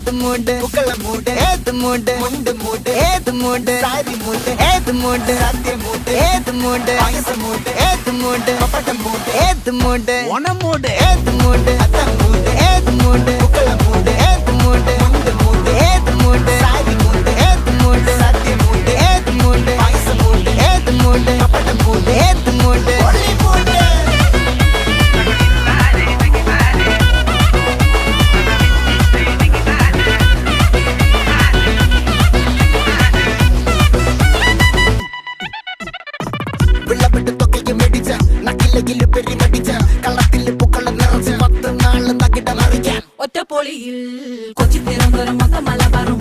ഏത് മൂട് പുക്കള മൂട് ഏത് മൂട് മുണ്ട് മൂട് ഏത് മൂട് സാരി മൂട് ഏത് മൂട് സദ്യ മൂട് ഏത് മൂട് പായസ മൂട് ഏത് മൂട് പപ്പടം മൂട് ഏത് മൂട് ഓണം മൂട് ഏത് മൂട് അത്തം മൂട് ഏത് മൂട് പുക്കള മൂട് ഏത് മൂട് മുണ്ട് മൂട് ഏത് മൂട് സാരി മൂട് ഏത് മൂട് സദ്യ മൂട് ഏത് മൂട് പായസ മൂട് ഏത് മൂട് പപ്പടം മൂട് ഏത് മൂട് ഒളി മൂട് വിളവെട്ട് തൊക്കയും വെടിച്ച നക്കിലകില് പെരുമടിച്ച കള്ളത്തില് പൂക്കള നിറച്ച് 10 നാള് നകിട മറിക്കാൻ ഒറ്റപ്പൊളിയിൽ കൊച്ചി തിരുവനന്തപുരം മൊത്തം മലബാറും